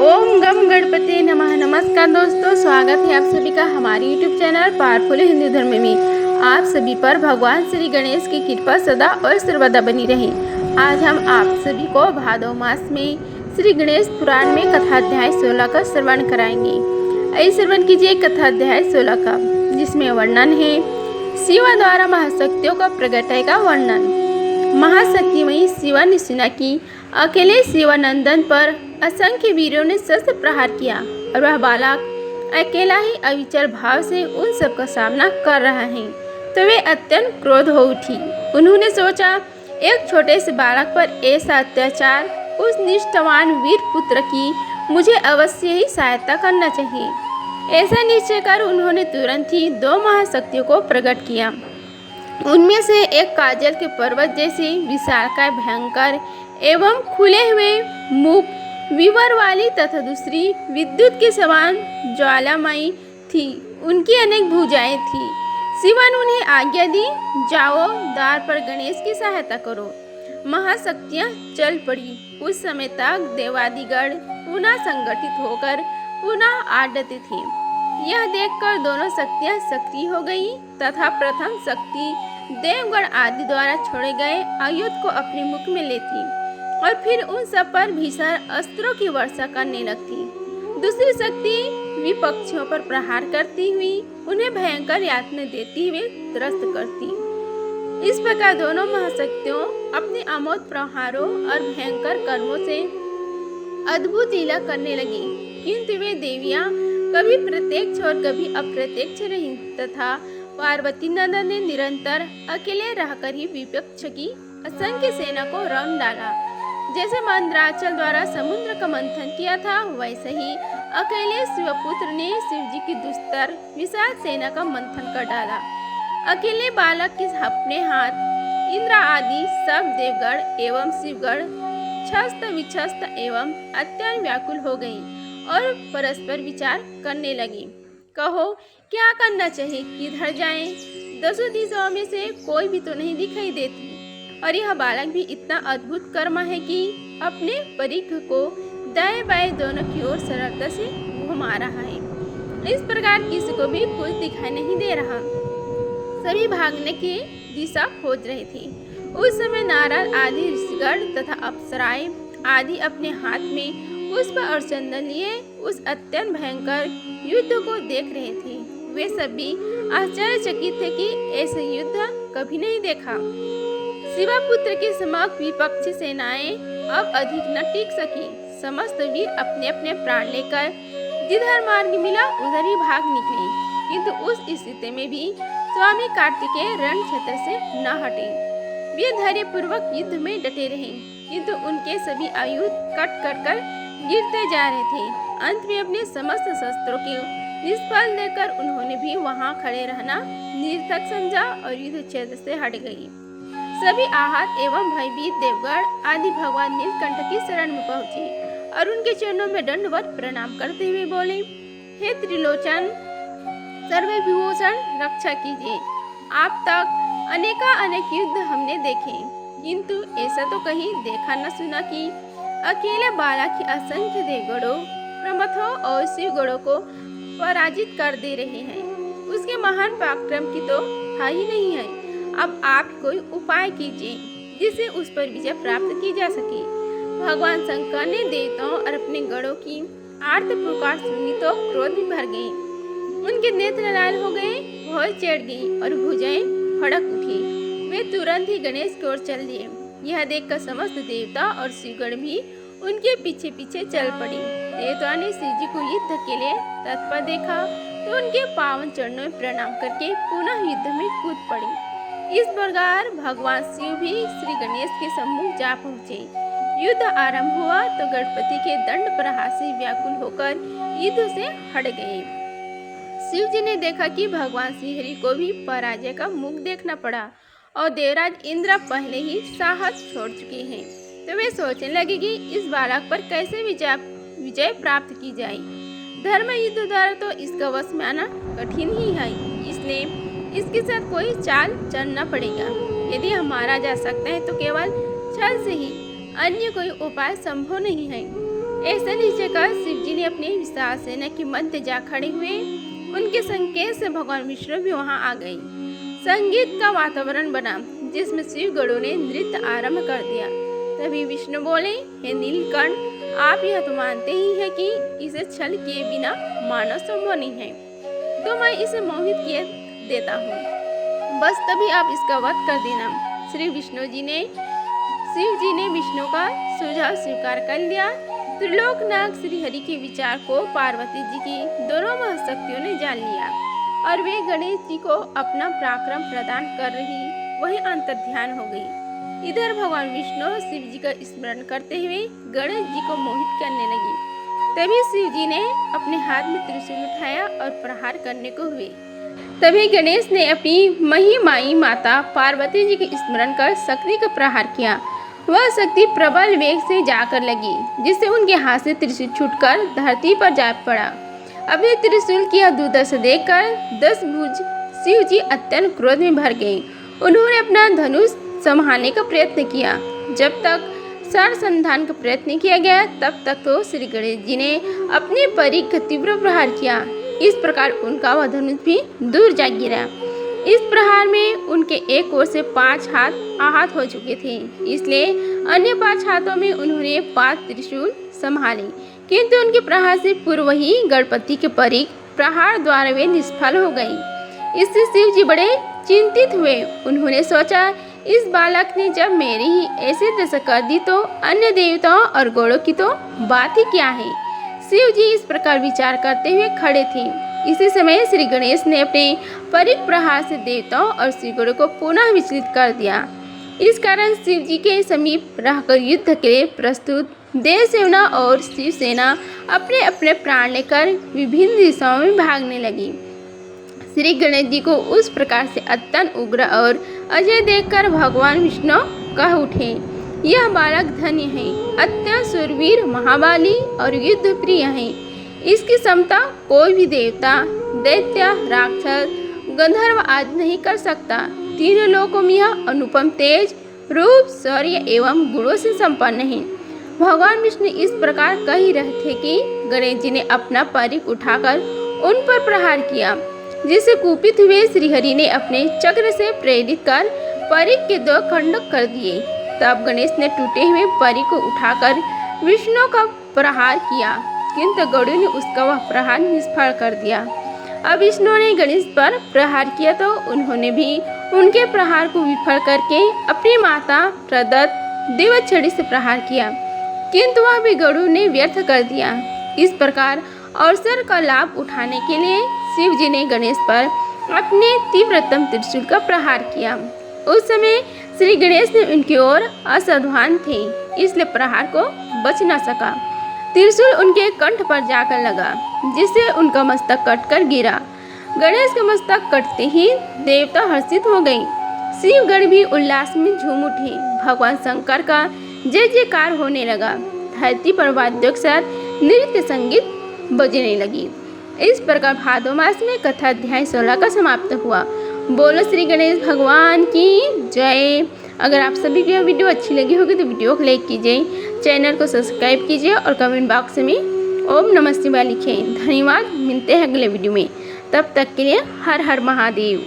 ओम गम गणपति नमः। नमस्कार दोस्तों, स्वागत है आप सभी का हमारे YouTube चैनल पावरफुल हिंदू धर्म में। आप सभी पर भगवान श्री गणेश की कृपा सदा और सर्वदा बनी रहे। आज हम आप सभी को भादव मास में श्री गणेश पुराण में कथाध्याय 16 का श्रवण कराएंगे। आइए श्रवण कीजिए कथाध्याय 16 का, जिसमें वर्णन है शिवा द्वारा महाशक्तियों का प्रगटाय का वर्णन। महाशक्तिमयी शिवा ने सुना कि अकेले शिवानंदन पर असंख्य वीरों ने शस्त्र प्रहार किया और वह बालक अकेला ही अविचल भाव से उन सब का सामना कर रहा है, तो वे अत्यंत क्रोध हो उठी। उन्होंने सोचा, एक छोटे से बालक पर ऐसा अत्याचार उस निष्ठावान वीर पुत्र की मुझे अवश्य ही सहायता करना चाहिए। ऐसा निश्चय कर उन्होंने तुरंत ही 2 महाशक्तियों को प्रकट किया। उनमें से एक काजल के पर्वत जैसे विशालकाय भयंकर एवं खुले हुए मुख विवर वाली तथा दूसरी विद्युत के समान ज्वालामयी थी। उनकी अनेक भुजाएं थी। शिवा ने उन्हें आज्ञा दी, जाओ द्वार पर गणेश की सहायता करो। महाशक्तियां चल पड़ी। उस समय तक देवादिगण पुनः संगठित होकर पुनः आडते थे। यह देखकर दोनों शक्तियां सक्रिय हो गई तथा प्रथम शक्ति देवगण आदि द्वारा छोड़े गए आयुध को अपने मुख में लेती और फिर उन सब पर भीषण अस्त्रों की वर्षा करने लगती। दूसरी शक्ति विपक्षियों पर प्रहार करती हुई उन्हें भयंकर यातना देती हुए त्रस्त करती। इस प्रकार दोनों महाशक्तियों अपने अमोघ प्रहारों और भयंकर कर्मों से अद्भुत लीला करने लगी, किंतु वे देवियां कभी प्रत्यक्ष और कभी अप्रत्यक्ष रहीं तथा पार्वती नंदन ने निरंतर अकेले रहकर ही विपक्ष की असंख्य सेना को रौंद डाला। जैसे मंदराचल द्वारा समुद्र का मंथन किया था, वैसे ही अकेले शिवपुत्र ने शिव जी की दुस्तर विशाल सेना का मंथन कर डाला। अकेले बालक के अपने हाथ इंद्र आदि सब देवगण एवं शिवगण छस्त विछस्त एवं अत्यंत व्याकुल हो गई और परस्पर विचार करने लगी। कहो, क्या करना चाहिए, किधर जाएं? 10 दिशाओं में से कोई भी तो नहीं दिखाई देती और यह बालक भी इतना अद्भुत कर्म है कि अपने परिघ को दाएं बाएं दोनों की ओर सरलता से घुमा रहा है। इस प्रकार किसी को भी कुछ दिखाई नहीं दे रहा। सभी भागने की दिशा खोज रहे थे। उस समय नारद आदि ऋषिगण तथा अप्सराएं आदि अपने हाथ में पुष्प और चंदन लिए उस अत्यंत भयंकर युद्ध को देख रहे थे। वे सभी आश्चर्यचकित थे कि ऐसे युद्ध कभी नहीं देखा। शिवपुत्र के समक्ष विपक्षी सेनाएं अब अधिक न टिक सकी। समस्त वीर अपने अपने प्राण लेकर जिधर मार्ग मिला उधर ही भाग निकले, किंतु उस स्थिति में भी स्वामी कार्तिकेय रण क्षेत्र से न हटे। वे धैर्य पूर्वक युद्ध में डटे रहे, किंतु उनके सभी आयुध कट कर गिरते जा रहे थे। अंत में अपने समस्त शस्त्रों के निष्फल देकर उन्होंने भी वहां खड़े रहना निरर्थक समझा और युद्ध क्षेत्र से हट गई। सभी आहत एवं भयभीत देवगण आदि भगवान नीलकंठ की शरण में पहुंचे और उनके चरणों में दंडवत प्रणाम करते हुए बोले, हे त्रिलोचन सर्वविभूषण रक्षा कीजिए। आप तक अनेक युद्ध हमने देखे, किंतु ऐसा तो कहीं देखा न सुना कि अकेले बालक की असंख्य देवगणों प्रमथों और शिवगणों को पराजित कर दे रहे हैं। उसके महान पराक्रम की तो था ही नहीं है। अब आप कोई उपाय कीजिए जिससे उस पर विजय प्राप्त की जा सके। भगवान शंकर ने देवताओं और अपने गणों की आर्त पुकार सुनी तो क्रोध में भर गए। उनके नेत्र लाल हो गए, भौं चढ़ गई और भुजाएं फड़क उठी। वे तुरंत ही गणेश की ओर चल दिए। यह देखकर समस्त देवता और शिवगण भी उनके पीछे पीछे चल पड़ी। देवता ने शिव जी को युद्ध के लिए तत्पर देखा तो उनके पावन चरणों में प्रणाम करके पुनः युद्ध में कूद पड़ी। इस प्रकार भगवान शिव भी श्री गणेश के सम्मुख जा पहुँचे। युद्ध आरंभ हुआ तो गणपति के दंड प्रहार से व्याकुल होकर युद्ध से हट गए। शिव जी ने देखा कि भगवान श्रीहरि को भी पराजय का मुख देखना पड़ा और देवराज इंद्र पहले ही साहस छोड़ चुके हैं, तो वे सोचने लगे कि इस बालक पर कैसे विजय प्राप्त की जाए। धर्म युद्ध द्वारा तो इसका वश में आना कठिन ही है, इसलिए इसके साथ कोई चाल चलना पड़ेगा। यदि हम मारा जा सकता है तो केवल छल से ही, अन्य कोई उपाय संभव नहीं है। ऐसा नीचे कर शिव जी ने अपनी विशाल सेना के मध्य जा खड़े हुए। उनके संकेत से भगवान विष्णु भी वहां आ गए। संगीत का वातावरण बना जिसमें शिव गणों ने नृत्य आरंभ कर दिया। तभी विष्णु बोले, हे नीलकंठ, आप यह तो मानते ही है कि इसे छल किए बिना मानव संभव नहीं है, तो मैं इसे मोहित किए देता हूँ। बस तभी आप इसका वध कर देना। शिव जी ने विष्णु का सुझाव स्वीकार कर लिया। त्रिलोकनाथ श्री हरि के विचार को पार्वती जी की दोनों महाशक्तियों ने जान लिया और वे गणेश जी को अपना पराक्रम प्रदान कर रही वही अंतर्ध्यान हो गई। इधर भगवान विष्णु शिव जी का स्मरण करते हुए गणेश जी को मोहित करने लगी। तभी शिव जी ने अपने हाथ में त्रिशूल उठाया और प्रहार करने को हुए। तभी गणेश ने अपनी महिमाई माता पार्वती जी के स्मरण कर शक्ति का प्रहार किया। वह शक्ति प्रबल वेग से जाकर लगी, जिससे उनके हाथ से त्रिशूल छूटकर धरती पर जा पड़ा। अभी त्रिशूल की दुर्दशा देखकर 10 भुज शिव जी अत्यंत क्रोध में भर गए। उन्होंने अपना धनुष संभालने का प्रयत्न किया। जब तक सरसंधान का प्रयत्न किया गया, तब तक तो श्री गणेश जी ने अपने परिघ का तीव्र प्रहार किया। इस प्रकार उनका वह धनुष भी दूर जा गिरा। इस प्रहार में उनके एक ओर से 5 हाथ आहत हो चुके थे, इसलिए अन्य 5 हाथों में उन्होंने 5 त्रिशूल संभाले, किंतु उनके प्रहार से पूर्व ही गणपति के परिघ प्रहार द्वारा वे निष्फल हो गई। इससे शिव जी बड़े चिंतित हुए। उन्होंने सोचा, इस बालक ने जब मेरी ही ऐसी दशा कर दी, तो अन्य देवताओं और गौड़ों की तो बात ही क्या है। शिव जी इस प्रकार विचार करते हुए खड़े थे। इसी समय श्री गणेश ने अपने परिघ प्रहार से देवताओं और श्रीगणों को पुनः विचलित कर दिया। इस कारण शिव जी के समीप रहकर युद्ध के लिए प्रस्तुत देव सेना और शिव सेना अपने अपने प्राण लेकर विभिन्न दिशाओं में भागने लगी। श्री गणेश जी को उस प्रकार से अत्यंत उग्र और अजय देखकर भगवान विष्णु कह उठे, यह बालक धन्य है, अत्यंत शूरवीर, महाबली और युद्ध प्रिय है। इसकी क्षमता कोई भी देवता, दैत्य, राक्षस, गंधर्व आदि नहीं कर सकता। तीनों लोकों में यह अनुपम तेज, रूप, शौर्य एवं गुणों से संपन्न है। भगवान विष्णु इस प्रकार कह ही रहे थे कि गणेश जी ने अपना परिघ उठाकर उन पर प्रहार किया, जिससे कुपित हुए श्रीहरि ने अपने चक्र से प्रेरित कर परिघ के 2 खंड कर दिए। तब गणेश ने टूटे हुए परिघ को उठाकर विष्णु का प्रहार किया, किंतु गौड़ों ने उसका वह प्रहार निष्फल कर दिया। अब विष्णु ने गणेश पर प्रहार किया तो उन्होंने भी उनके प्रहार को विफल करके अपनी माता प्रदत्त देवछड़ी से प्रहार किया, किंतु वह भी गौड़ों ने व्यर्थ कर दिया। इस प्रकार अवसर का लाभ उठाने के लिए शिव जी ने गणेश पर अपने तीव्रतम त्रिशूल का प्रहार किया। उस समय श्री गणेश ने उनकी ओर असावधान थे, इसलिए प्रहार को बच न सका। त्रिशूल उनके कंठ पर जाकर लगा, जिससे उनका मस्तक कटकर गिरा। गणेश का मस्तक कटते ही देवता हर्षित हो गई। शिवगण भी उल्लास में झूम उठे। भगवान शंकर का जय जयकार होने लगा। धरती पर वाद्यों के साथ नृत्य संगीत बजने लगी। इस प्रकार भादो मास में कथा अध्याय 16 का समाप्त हुआ। बोलो श्री गणेश भगवान की जय। अगर आप सभी को यह वीडियो अच्छी लगी होगी तो वीडियो को लाइक कीजिए, चैनल को सब्सक्राइब कीजिए और कमेंट बॉक्स में ओम नमः शिवाय लिखें। धन्यवाद। मिलते हैं अगले वीडियो में, तब तक के लिए हर हर महादेव।